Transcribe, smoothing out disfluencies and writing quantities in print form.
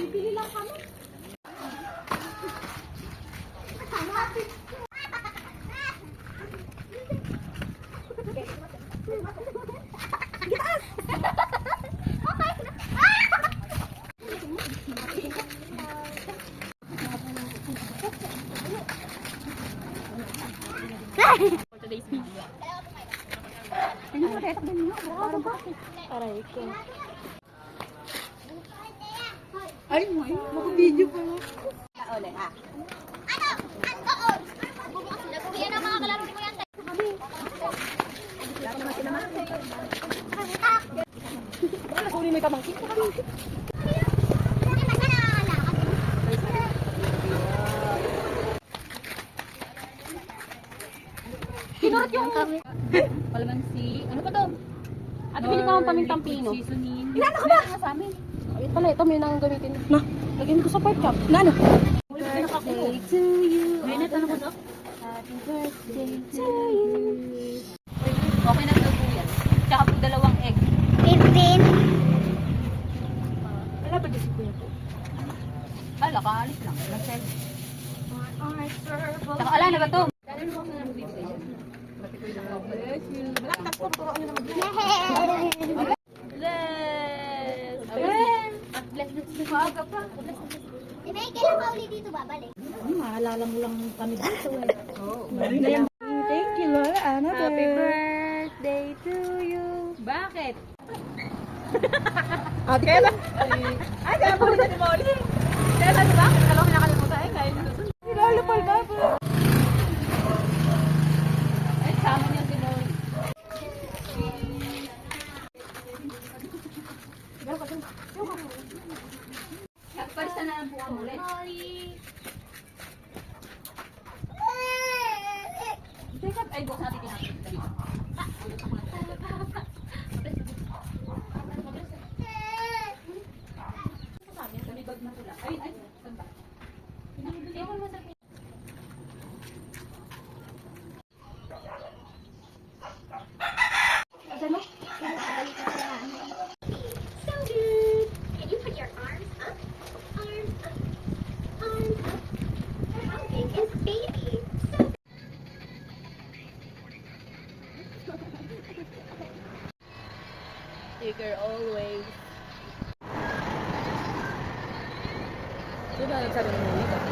Bibili lang kami. For today's video. Aray ko. Ay, may video pa mo. Ulit ha. Ano? Andoon! Nagubihan ang mga kalaro ni Kuya Antay. Wala naman sila mga. Wala na may pamangkin. Kinurot yung palamansi. Ano pa to? At bili pa akong pamintang pino. Inano ka ba? Sa amin. Ito pala, ito may nang gamitin. Na, lagyan ko sa pork chop. Na ano? Birthday to you. Minute, ano ko to? Happy birthday to you. Okay na ito po yan. Tsaka po 2 egg. 15. Wala ba dyan si Kuya po? Hala, kaalis lang. Nag-send. Tsaka ala na ba to? Maaga pa. May kailan ka ulit dito babalik? Maalala mo lang kami dito eh. Oh. Thank you, Lola Annabelle. Happy birthday to you. Bakit? Kaya ba? Ay, kaya po rin ni Molly. Kaya sabi ba? Alam ko nakalimutan eh. Kaya nasusunod. Si Lolo Paul ba? Ay, sama niya si Molly. Pagpalista na ang buka mo ulit. Teka, ay bukas natin kinapit. Ay, saan ba? Ewan mo sa saan mo? So good. Can you put your arms up? Arms up. Arms up. How big is baby? Sticker always. Di ba nagsabi mo dito?